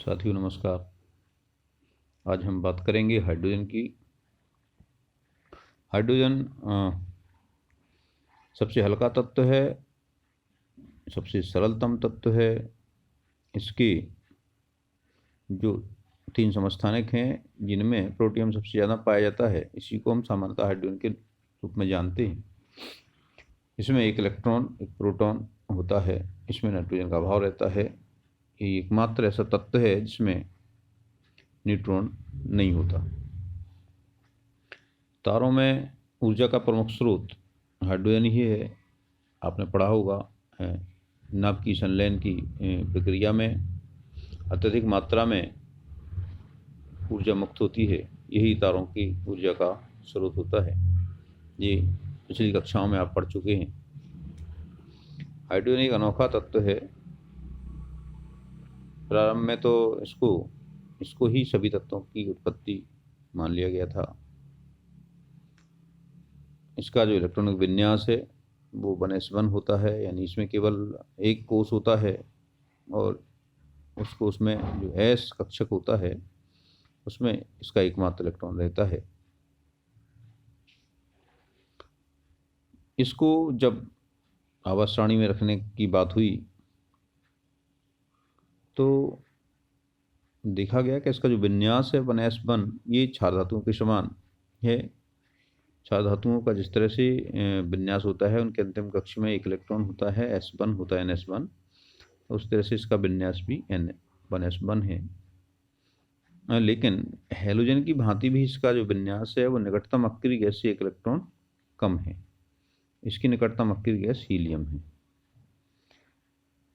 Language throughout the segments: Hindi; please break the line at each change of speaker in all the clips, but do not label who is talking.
साथियों नमस्कार। आज हम बात करेंगे हाइड्रोजन की। हाइड्रोजन सबसे हल्का तत्व है, सबसे सरलतम तत्व है। इसके जो 3 समस्थानिक हैं जिनमें प्रोटियम सबसे ज़्यादा पाया जाता है, इसी को हम सामान्यतः हाइड्रोजन के रूप में जानते हैं। इसमें एक इलेक्ट्रॉन एक प्रोटॉन होता है, इसमें नाइट्रोजन का अभाव रहता है। ये एकमात्र ऐसा तत्व है जिसमें न्यूट्रॉन नहीं होता। तारों में ऊर्जा का प्रमुख स्रोत हाइड्रोजन ही है। आपने पढ़ा होगा नाभिक की संलयन की प्रक्रिया में अत्यधिक मात्रा में ऊर्जा मुक्त होती है, यही तारों की ऊर्जा का स्रोत होता है। ये पिछली कक्षाओं में आप पढ़ चुके हैं। हाइड्रोजन एक अनोखा तत्व है। प्रारंभ में तो इसको ही सभी तत्वों की उत्पत्ति मान लिया गया था। इसका जो इलेक्ट्रॉनिक विन्यास है वो 1s1 होता है, यानी इसमें केवल एक कोष होता है और उस कोष में जो s कक्षक होता है उसमें इसका एकमात्र इलेक्ट्रॉन रहता है। इसको जब आवर्त सारणी में रखने की बात हुई तो देखा गया कि इसका जो विन्यास है 1s1 ये क्षार धातुओं के समान है। क्षार धातुओं का जिस तरह से विन्यास होता है, उनके अंतिम कक्ष में एक इलेक्ट्रॉन होता है, s1 होता है ns1, उस तरह से इसका विन्यास भी 1s1 है। लेकिन हैलोजन की भांति भी इसका जो विन्यास है वो निकटतम अक्रिय गैस से एक इलेक्ट्रॉन कम है। इसकी निकटतम अक्रिय गैस हीलियम है।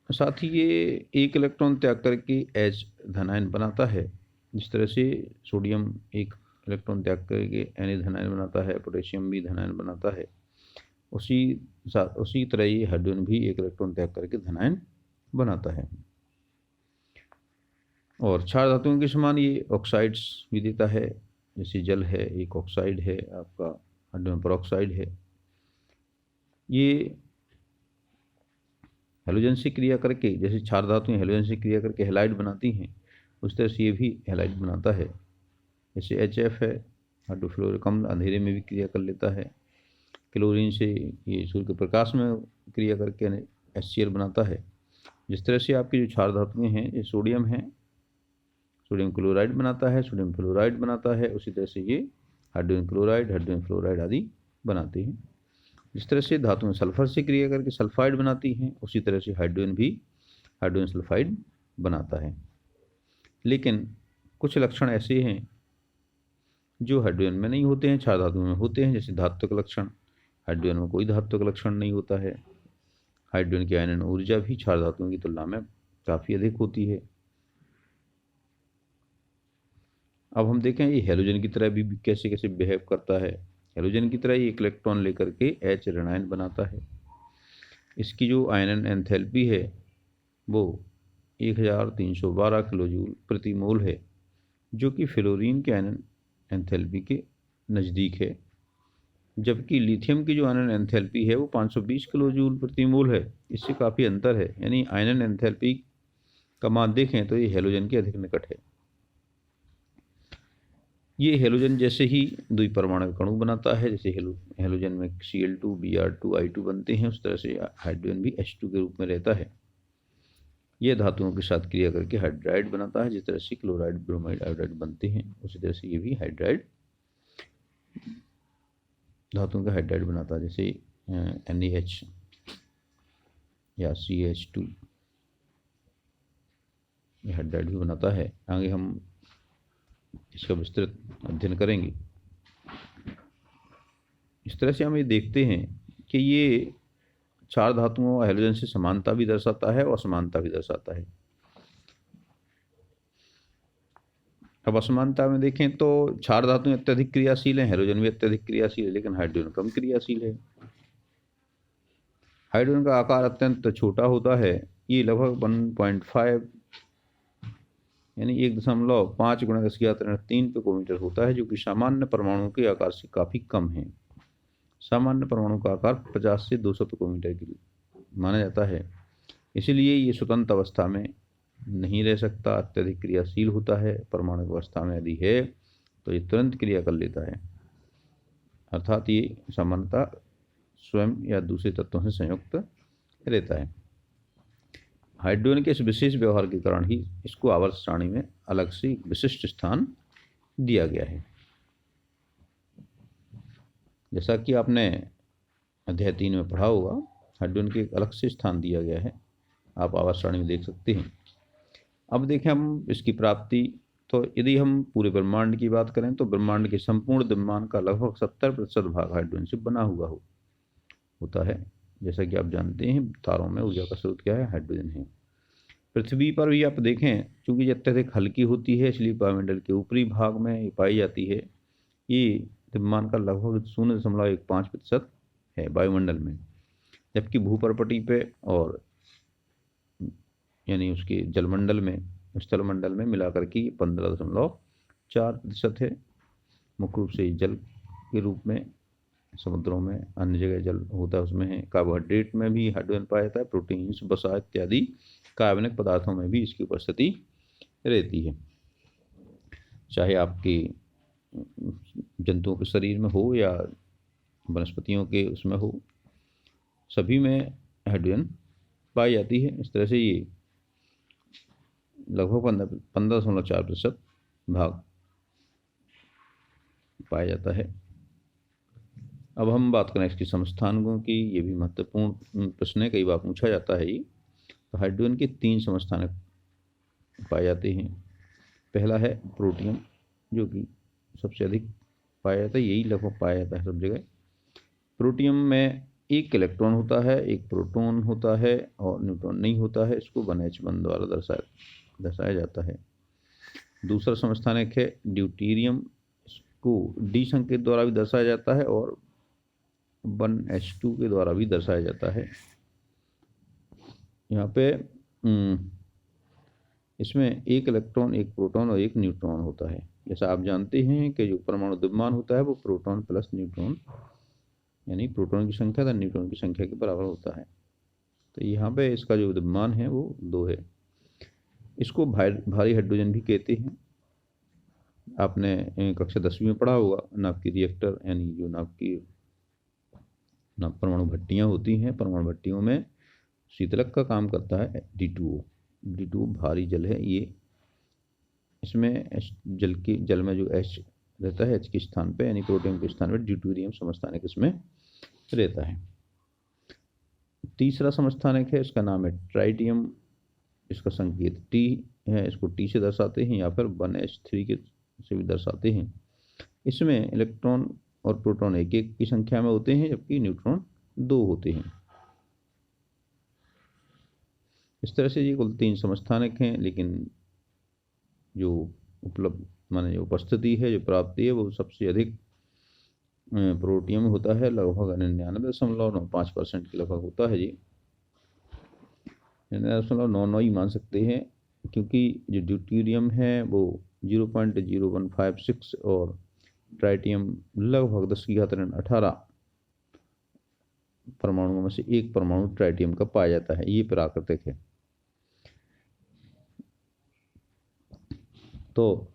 साथ ही ये एक इलेक्ट्रॉन त्याग करके H धनायन बनाता है। जिस तरह से सोडियम एक इलेक्ट्रॉन त्याग करके Na धनायन बनाता है, पोटेशियम भी धनायन बनाता है, उसी तरह ये हाइड्रोजन भी एक इलेक्ट्रॉन त्याग करके धनायन बनाता है। और क्षार धातुओं के समान ये ऑक्साइड्स भी देता है। जैसे जल है, एक ऑक्साइड है, आपका हाइड्रोजन परऑक्साइड है। ये हैलोजन से क्रिया करके, जैसे क्षार धातुएं हैलोजन से क्रिया करके हैलाइड बनाती हैं, उस तरह से ये भी हैलाइड बनाता है। जैसे HF है, हाइड्रोफ्लोरिक अम्ल अंधेरे में भी क्रिया कर लेता है। क्लोरीन से ये सूर्य के प्रकाश में क्रिया करके HCl बनाता है। जिस तरह से आपकी जो क्षार धातुएं हैं, ये सोडियम है, सोडियम क्लोराइड बनाता है, सोडियम फ्लोराइड बनाता है, उसी तरह से ये हाइड्रोजन क्लोराइड, हाइड्रोजन फ्लोराइड आदि बनाते हैं। जिस तरह से धातुएं सल्फर से क्रिया करके सल्फाइड बनाती हैं, उसी तरह से हाइड्रोजन भी हाइड्रोजन सल्फाइड बनाता है। लेकिन कुछ लक्षण ऐसे हैं जो हाइड्रोजन में नहीं होते हैं, क्षार धातु में होते हैं। जैसे धात्विक लक्षण, हाइड्रोजन में कोई धात्विक लक्षण नहीं होता है। हाइड्रोजन की आयनन ऊर्जा भी क्षार धातुओं की तुलना में काफ़ी अधिक होती है। अब हम देखें ये हैलोजन की तरह भी कैसे कैसे बिहेव करता है। हैलोजन की तरह ही एक इलेक्ट्रॉन लेकर के H ऋणायन बनाता है। इसकी जो आयनन एंथैल्पी है वो 1312 किलोजूल प्रति मोल है, जो कि फ्लोरीन के आयनन एंथैल्पी के नज़दीक है। जबकि लिथियम की जो आयनन एंथैल्पी है वो 520 किलोजूल प्रति मोल है। इससे काफ़ी अंतर है, यानी आयनन एंथैल्पी का मान देखें तो ये हैलोजन के अधिक निकट है। ये हैलोजन जैसे ही द्विपरमाणु अणु बनाता है, जैसे हैलोजन में Cl2 Br2 I2 बनते हैं, उस तरह से हाइड्रोजन भी H2 के रूप में रहता है। यह धातुओं के साथ क्रिया करके हाइड्राइड बनाता है। जिस तरह से क्लोराइड, ब्रोमाइड, आयोडाइड बनते हैं, उसी तरह से ये भी हाइड्राइड धातुओं का हाइड्राइड बनाता है। जैसे NaH या CH2 ये हाइड्राइड भी बनाता है। आगे हम इसका विस्तृत अध्ययन करेंगे। इस तरह से हम ये देखते हैं कि ये क्षार धातुओं और हैलोजन से समानता भी दर्शाता है और असमानता भी दर्शाता है। अब असमानता में देखें तो क्षार धातुएं अत्यधिक क्रियाशील हैं, हैलोजन भी अत्यधिक क्रियाशील है, लेकिन हाइड्रोजन कम क्रियाशील है। हाइड्रोजन का आकार अत्यंत छोटा होता है। ये लगभग 1.5 यानी 1.5 × 10³ पिकोमीटर होता है, जो कि सामान्य परमाणु के आकार से काफ़ी कम है। सामान्य परमाणु का आकार 50 से 200 पिकोमीटर की माना जाता है। इसीलिए ये स्वतंत्र अवस्था में नहीं रह सकता, अत्यधिक क्रियाशील होता है, परमाणु अवस्था में यदि है तो ये तुरंत क्रिया कर लेता है, अर्थात ये सामान्यतः स्वयं या दूसरे तत्वों से संयुक्त रहता है। हाइड्रोजन के इस विशेष व्यवहार के कारण ही इसको आवर्त सारणी में अलग से एक विशिष्ट स्थान दिया गया है। जैसा कि आपने अध्याय 3 में पढ़ा होगा, हाइड्रोजन के एक अलग से स्थान दिया गया है, आप आवर्त सारणी में देख सकते हैं। अब देखें हम इसकी प्राप्ति, तो यदि हम पूरे ब्रह्मांड की बात करें तो ब्रह्मांड के संपूर्ण द्रव्यमान का लगभग 70% भाग हाइड्रोजन से बना हुआ होता है। जैसा कि आप जानते हैं, तारों में ऊर्जा का स्रोत क्या है? हाइड्रोजन है। पृथ्वी पर भी आप देखें, चूंकि ये अत्यधिक हल्की होती है इसलिए वायुमंडल के ऊपरी भाग में ये पाई जाती है। ये द्रव्यमान का लगभग 0.15% है वायुमंडल में, जबकि भूपर्पटी पे और यानी उसके जलमंडल में, स्थलमंडल में मिलाकर के 15.4% है। मुख्य रूप से जल के रूप में समुद्रों में, अन्य जगह जल होता है उसमें है। कार्बोहाइड्रेट में भी हाइड्रोजन पाया जाता है, प्रोटीन्स, वसा इत्यादि कार्बनिक पदार्थों में भी इसकी उपस्थिति रहती है। चाहे आपके जंतुओं के शरीर में हो या वनस्पतियों के उसमें हो, सभी में हाइड्रोजन पाई जाती है। इस तरह से ये लगभग 15.4% भाग पाया जाता है। अब हम बात करें इसकी समस्थानिकों की। ये भी महत्वपूर्ण प्रश्न है, कई बार पूछा जाता है ये। तो हाइड्रोजन के 3 समस्थानिक पाए जाते हैं। पहला है प्रोटियम, जो कि सबसे अधिक पाया जाता है, यही लगभग पाया जाता है सब जगह। प्रोटियम में एक इलेक्ट्रॉन होता है, एक प्रोटॉन होता है और न्यूट्रॉन नहीं होता है। इसको 1h1 द्वारा दर्शाया जाता है। दूसरा समस्थानिक है ड्यूटेरियम, इसको D संकेत द्वारा भी दर्शाया जाता है और 1h2 के द्वारा भी दर्शाया जाता है। यहाँ पे इसमें एक इलेक्ट्रॉन, एक प्रोटॉन और एक न्यूट्रॉन होता है। जैसा आप जानते हैं कि जो परमाणु द्रव्यमान होता है वो प्रोटॉन प्लस न्यूट्रॉन, यानी प्रोटॉन की संख्या तथा न्यूट्रॉन की संख्या के बराबर होता है। तो यहाँ पे इसका जो द्रव्यमान है वो 2 है। इसको भारी हाइड्रोजन भी कहते हैं। आपने कक्षा 10वीं में पढ़ा होगा, नाभिक की रिएक्टर, यानी जो नाभिक की परमाणु भट्टियाँ होती हैं, परमाणु भट्टियों में शीतलक का काम करता है D2O भारी जल है ये। इसमें जल में जो H रहता है, H के स्थान पे यानी प्रोटियम के स्थान पे ड्यूटेरियम समस्थानिक इसमें रहता है। तीसरा समस्थानिक है, इसका नाम है ट्राइटियम। इसका संकेत T है, इसको T से दर्शाते हैं या फिर 1h3 के से भी दर्शाते हैं। इसमें इलेक्ट्रॉन और प्रोटॉन एक एक की संख्या में होते हैं, जबकि न्यूट्रॉन 2 होते हैं। इस तरह से ये कुल 3 समस्थानिक हैं, लेकिन जो उपलब्ध माने जो उपस्थिति है, जो प्राप्ति है, वो सबसे अधिक प्रोटियम होता है, लगभग 99.95% के लगभग होता है जी। 99.99 ही मान सकते हैं, क्योंकि जो ड्यूटेरियम है वो 0.0156 और ट्राइटियम लगभग 10⁻18 परमाणुओं में से एक परमाणु ट्राइटियम का पाया जाता है। ये प्राकृतिक है। तो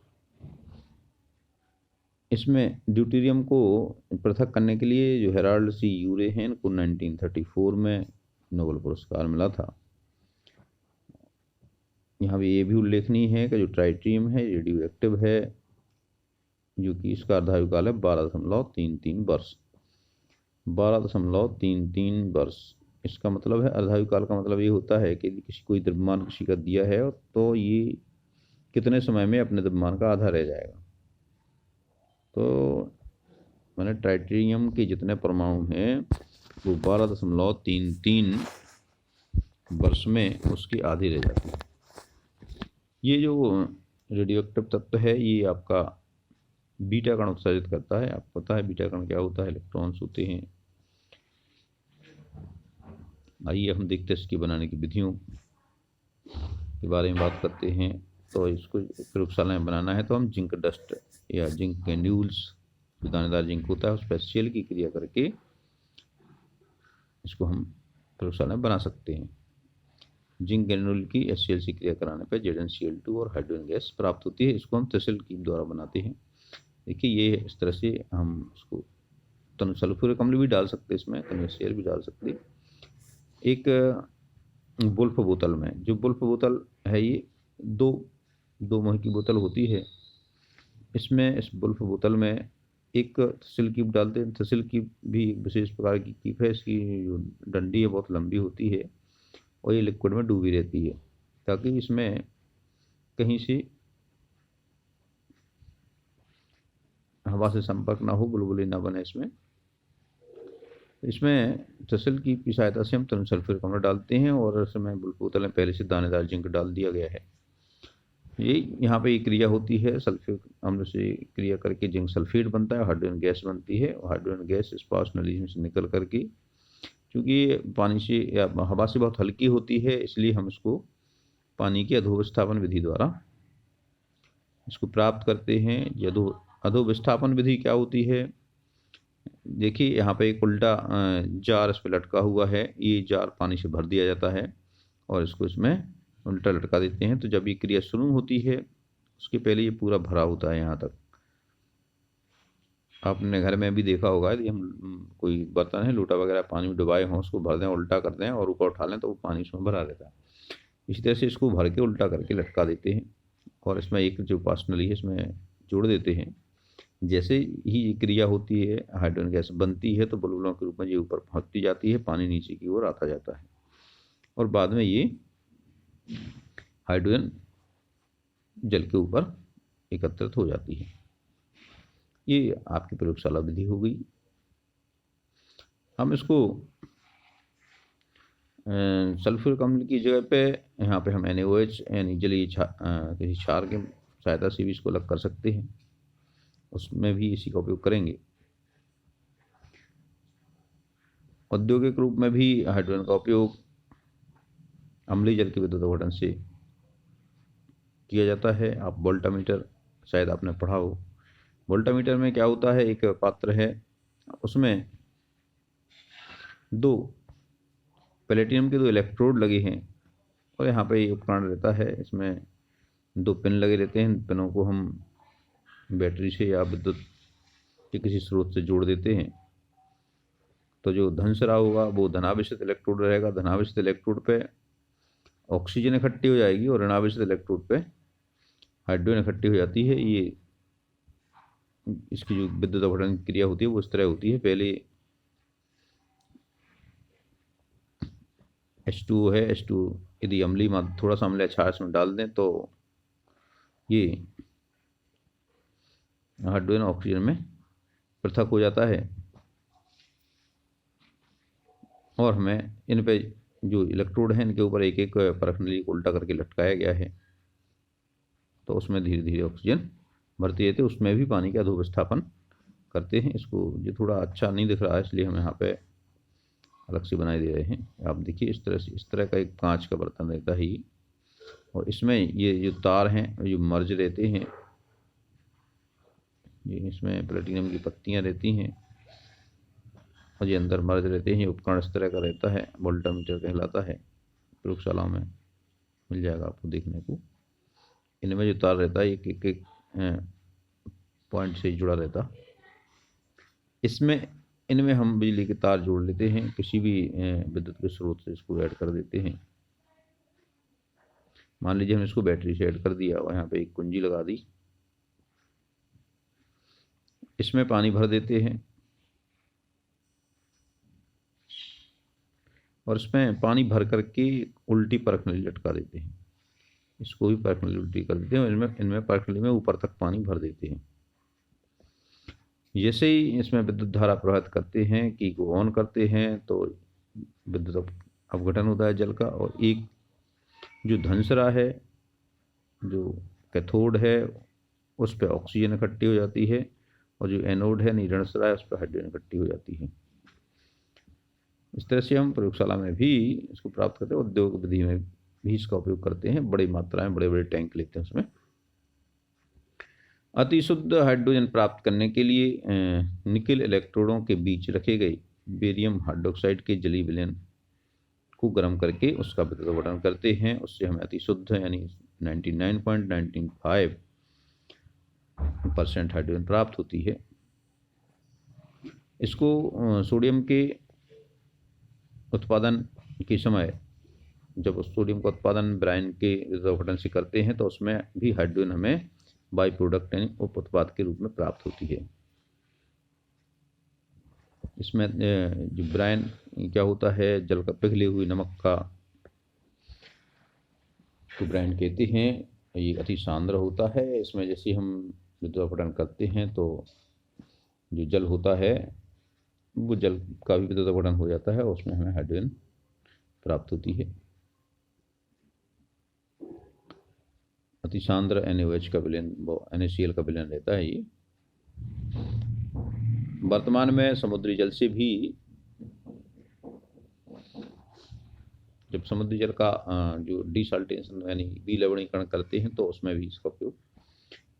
इसमें ड्यूटेरियम को पृथक करने के लिए जो हेराल्ड सी यूरे हैं, इनको 1934 में नोबेल पुरस्कार मिला था। यहाँ भी ये भी उल्लेखनीय है कि जो ट्राइटियम है रेडियो एक्टिव है, जो कि इसका अर्धायुकाल है 12.33 वर्ष। 12.33 वर्ष, इसका मतलब है अर्धायुकाल का मतलब ये होता है कि कोई द्रव्यमान किसी का दिया है तो ये कितने समय में अपने द्रव्यमान का आधा रह जाएगा। तो मैंने ट्राइटियम के जितने परमाणु हैं वो 12.33 वर्ष में उसकी आधी रह जाती है। ये जो रेडियो एक्टिव तत्व है ये आपका बीटा कण उत्सर्जित करता है। आपको पता है बीटा कण क्या होता है? इलेक्ट्रॉन्स होते हैं। आइए हम देखते हैं इसकी बनाने की विधियों के बारे में बात करते हैं। तो इसको प्रयोगशाला में बनाना है तो हम जिंक डस्ट या जिंक कैंड्यूल्स, जो दानेदार जिंक होता है उस पर सेल की क्रिया करके इसको हम प्रयोगशाला में बना सकते हैं। जिंक ग्रेनुल की HCl से क्रिया कराने पर ZnCl2 और हाइड्रोजन गैस प्राप्त होती है। इसको हम तहसील द्वारा बनाते हैं। देखिए ये इस तरह से हम उसको तनु सल्फ्यूरिक अम्ल भी डाल सकते हैं, इसमें तनु HCl भी डाल सकते हैं। एक बुल्फ बोतल में, जो बुल्फ बोतल है ये दो मुँह की बोतल होती है। इसमें इस बुल्फ बोतल में एक तहसील कीप डालते हैं। तहसील कीप भी एक विशेष प्रकार की कीप है। इसकी जो डंडी है बहुत लंबी होती है और ये लिक्विड में डूबी रहती है, ताकि इसमें कहीं से हवा से संपर्क ना हो, बुलबुले ना बने। इसमें तहसील कीप की सहायता से हम तनु सल्फ्यूरिक अम्ल डालते हैं और इसमें बुल्फ बोतल में पहले से दानेदार जिंक डाल दिया गया है। ये यहाँ पे एक क्रिया होती है, सल्फ्यूरिक अम्ल से क्रिया करके जिंक सल्फेट बनता है, हाइड्रोजन गैस बनती है। और हाइड्रोजन गैस स्पार्श नली में से निकल करके, क्योंकि पानी से या हवा से बहुत हल्की होती है, इसलिए हम इसको पानी की अधोविस्थापन विधि द्वारा इसको प्राप्त करते हैं। अधोविस्थापन विधि क्या होती है? देखिए यहाँ पे एक उल्टा जार इस पर लटका हुआ है। ये जार पानी से भर दिया जाता है और इसको इसमें उल्टा लटका देते हैं। तो जब ये क्रिया शुरू होती है उसके पहले ये पूरा भरा होता है यहाँ तक। आपने घर में भी देखा होगा, यदि हम कोई बर्तन है, लोटा वगैरह पानी में डुबाए हों, उसको भर दें, उल्टा कर दें और ऊपर उठा लें तो वो पानी उसमें भरा रहता है। इसी तरह से इसको भर के उल्टा करके लटका देते हैं और इसमें एक जो पास नली है इसमें जोड़ देते हैं। जैसे ही ये क्रिया होती है, हाइड्रोजन गैस बनती है, तो बुलबुलों के रूप में ये ऊपर पहुँचती जाती है, पानी नीचे की ओर आता जाता है और बाद में ये हाइड्रोजन जल के ऊपर एकत्रित हो जाती है। ये आपकी प्रयोगशाला विधि हो गई। हम इसको सल्फ्यूरिक अम्ल की जगह पे यहाँ पे हम NaOH यानी जलीय किसी क्षार की सहायता से भी इसको अलग कर सकते हैं, उसमें भी इसी का उपयोग करेंगे। औद्योगिक रूप में भी हाइड्रोजन का उपयोग अम्लीय जल के विद्युत अपघटन से किया जाता है। आप वोल्टामीटर शायद आपने पढ़ा हो। वोल्टामीटर में क्या होता है, एक पात्र है, उसमें दो प्लेटिनम के 2 इलेक्ट्रोड लगे हैं और यहाँ पे ये उपकरण रहता है। इसमें 2 पिन लगे रहते हैं। पिनों को हम बैटरी से या विद्युत के किसी स्रोत से जोड़ देते हैं। तो जो धनसरा होगा वो धनावेशित इलेक्ट्रोड रहेगा। धनावेशित इलेक्ट्रोड पे ऑक्सीजन इकट्ठी हो जाएगी और ऋणावेशित इलेक्ट्रोड पे हाइड्रोजन इकट्ठी हो जाती है। ये इसकी जो विद्युत अपघटन क्रिया होती है वो इस तरह होती है। पहले H2O है, H2 यदि अम्लीय मात्रा थोड़ा सा अम्लीय क्षार इसमें डाल दें तो ये हाइड्रोजन ऑक्सीजन में पृथक हो जाता है और हमें इन पे जो इलेक्ट्रोड हैं इनके ऊपर एक एक परख नली को उल्टा करके लटकाया गया है, तो उसमें धीरे धीरे ऑक्सीजन भरती रहती है। उसमें भी पानी का अधोविस्थापन करते हैं। इसको ये थोड़ा अच्छा नहीं दिख रहा है इसलिए हम यहाँ पे अलग से बनाए दे रहे हैं। आप देखिए इस तरह से, इस तरह का एक कांच का बर्तन रहता है ये, और इसमें ये जो तार हैं जो मर्ज रहते हैं, ये इसमें प्लेटिनम की पत्तियाँ रहती हैं और ये अंदर मर्ज रहते हैं। ये उपकरण इस तरह का रहता है, वोल्टामीटर कहलाता है। प्रयोगशाला में मिल जाएगा आपको देखने को। इनमें जो तार रहता है एक एक पॉइंट से जुड़ा रहता। इनमें हम बिजली के तार जोड़ लेते हैं, किसी भी विद्युत के स्रोत से इसको ऐड कर देते हैं। मान लीजिए हम इसको बैटरी से ऐड कर दिया और यहाँ पे एक कुंजी लगा दी। इसमें पानी भर देते हैं और इसमें पानी भर करके उल्टी परख नली लटका देते हैं। इसको भी परख नली उल्टी कर देते हैं और इनमें परख नली में ऊपर तक पानी भर देते हैं। जैसे ही इसमें विद्युत धारा प्रवाहित करते हैं, की को ऑन करते हैं, तो विद्युत अपघटन होता है जल का। और एक जो धनसरा है, जो कैथोड है, उस पर ऑक्सीजन इकट्ठी हो जाती है और जो एनोड है ऋणसरा है उस पर हाइड्रोजन इकट्ठी हो जाती है। इस तरह से हम प्रयोगशाला में भी इसको प्राप्त करते हैं। उद्योग विधि में भी इसका उपयोग करते हैं। बड़ी मात्रा में बड़े बड़े टैंक लेते हैं। उसमें अति शुद्ध हाइड्रोजन प्राप्त करने के लिए निकेल इलेक्ट्रोडों के बीच रखे गए बेरियम हाइड्रोक्साइड के जलीय विलयन को गर्म करके उसका विद्युत अपघटन करते हैं, उससे हमें अति शुद्ध यानी 99.95% हाइड्रोजन प्राप्त होती है। इसको सोडियम के उत्पादन के समय जब उस सोडियम का उत्पादन ब्रायन के विद्युत अपघटन से करते हैं तो उसमें भी हाइड्रोजन हमें बाई प्रोडक्ट यानी उप उत्पाद के रूप में प्राप्त होती है। इसमें जो ब्रायन क्या होता है, जल का पिघले हुए नमक का तो ब्रायन कहते हैं। ये अति सांद्र होता है। इसमें जैसे हम विद्युत अपघटन करते हैं तो जो जल होता है वो जल का भी विद्युत अपघटन हो जाता है और उसमें हमें हाइड्रोजन प्राप्त होती है। अति सांद्र NaOH का विलयन NaCl का विलयन रहता है। ये वर्तमान में समुद्री जल से भी, जब समुद्री जल का जो डिसल्टेशन यानी विलवणीकरण करते हैं तो उसमें भी इसका उपयोग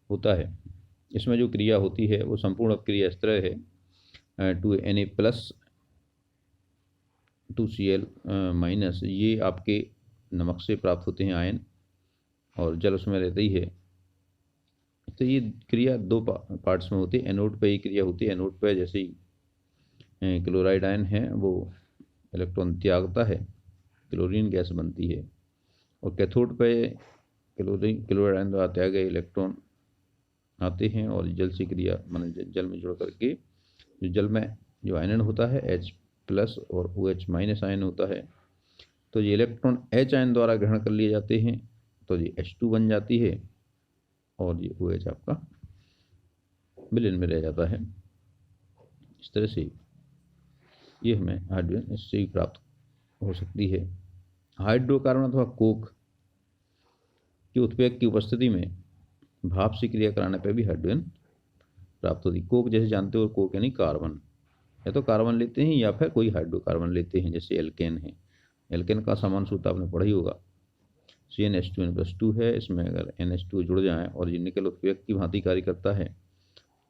होता है। इसमें जो क्रिया होती है वो संपूर्ण क्रिया इस तरह है, 2Na+ 2Cl- ये आपके नमक से प्राप्त होते हैं आयन, और जल उसमें रहता ही है। तो ये क्रिया दो पार्ट्स में होती है। एनोड पे ये क्रिया होती है। एनोड पे जैसे ही क्लोराइड आयन है वो इलेक्ट्रॉन त्यागता है, क्लोरीन गैस बनती है, और कैथोड पे क्लोराइड आयन द्वारा त्यागे गए इलेक्ट्रॉन आते हैं और जल से क्रिया माने जल में जुड़ करके जो जल में जो आयन होता है H+ और OH- आयन होता है, तो ये इलेक्ट्रॉन H आयन द्वारा ग्रहण कर लिए जाते हैं तो ये H2 बन जाती है और ये OH आपका विलयन में रह जाता है। इस तरह से ये हमें हाइड्रोजन इससे ही प्राप्त हो सकती है। हाइड्रोकार्बन अथवा कोक के उत्प्रेरक की उपस्थिति में भाप से क्रिया कराने पर भी हाइड्रोजन प्राप्त होती है। कोक जैसे जानते हो, कोक यानी कार्बन, या तो कार्बन लेते हैं या फिर कोई हाइड्रोकार्बन लेते हैं, जैसे एल्केन है। एल्केन का सामान्य सूत्र आपने पढ़ा ही होगा, CnH2n+2 है। इसमें अगर NH2 जुड़ जाए और ये निकल उत्प्रेरक की भांति कार्य करता है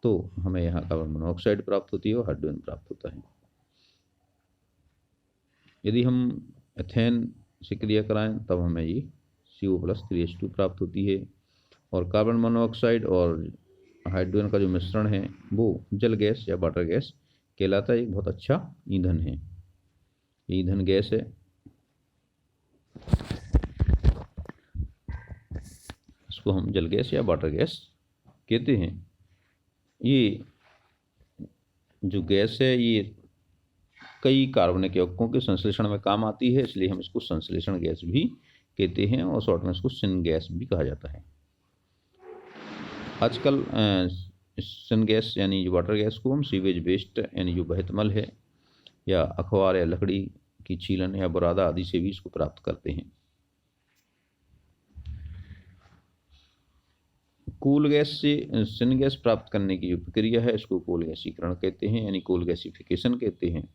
तो हमें यहाँ कार्बन मोनोऑक्साइड प्राप्त होती है और हाइड्रोजन प्राप्त होता है। यदि हम एथेन से क्रिया कराएं तब हमें ये CO+3H2 प्राप्त होती है, और कार्बन मोनोऑक्साइड और हाइड्रोजन का जो मिश्रण है वो जल गैस या वाटर गैस कहलाता है। एक बहुत अच्छा ईंधन है, ईंधन गैस है। इसको हम जल गैस या वाटर गैस कहते हैं। ये जो गैस है ये कई कार्बनिक यौगिकों के संश्लेषण में काम आती है, इसलिए हम इसको संश्लेषण गैस भी कहते हैं, और शॉर्ट में इसको सिन गैस भी कहा जाता है। आजकल सिन गैस यानी जो वाटर गैस को हम सीवेज वेस्ट यानी जो बहत मल है या अखबार या लकड़ी की छीलन या बुरादा आदि से भी इसको प्राप्त करते हैं। कोल गैस से सिन गैस प्राप्त करने की जो प्रक्रिया है इसको कोल गैसीकरण कहते हैं, यानी कोल गैसिफिकेशन कहते हैं।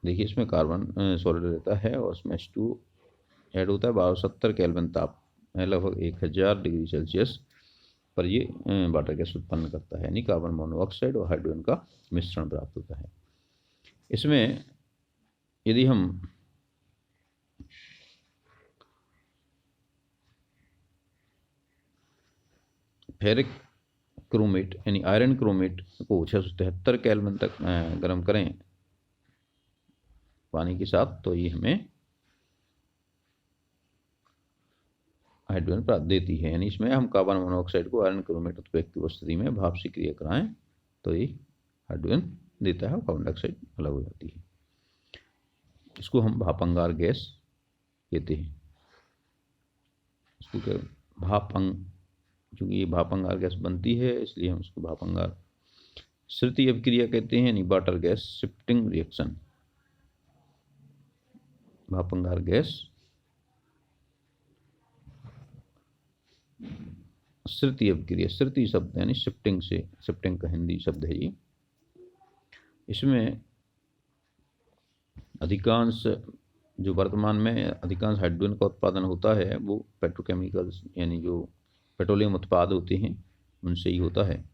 देखिए इसमें कार्बन सॉलिड रहता है और उसमें H2 ऐड होता है। 1270 केल्विन ताप लगभग 1000 डिग्री सेल्सियस पर ये वाटर गैस उत्पन्न करता है, यानी कार्बन मोनोऑक्साइड और हाइड्रोजन का मिश्रण प्राप्त होता है। इसमें यदि हम फेरिक क्रोमेट यानी आयरन क्रोमेट को 673 केल्विन तक गर्म करें पानी के साथ तो ये हमें हाइड्रोजन प्राप्त देती है। यानी इसमें हम कार्बन मोनोऑक्साइड को आयरन क्रोमेट उत्प्रेरक की उपस्थिति में भाप से क्रिया कराएं तो ये हाइड्रोजन देता है और कार्बन डाइऑक्साइड अलग हो जाती है। इसको हम भापांगार गैस कहते हैं। इसको चूँकि ये भापांगार गैस बनती है इसलिए हम इसको भापांगार श्रुति अभिक्रिया कहते हैं, यानी वाटर गैस शिफ्टिंग रिएक्शन। भापांगार गैस श्रुति अभिक्रिया, श्रुति शब्द यानी शिफ्टिंग से, शिफ्टिंग का हिंदी शब्द है ये। इसमें अधिकांश जो वर्तमान में अधिकांश हाइड्रोजन का उत्पादन होता है वो पेट्रोकेमिकल्स यानी जो पेट्रोलियम उत्पाद होते हैं उनसे ही होता है।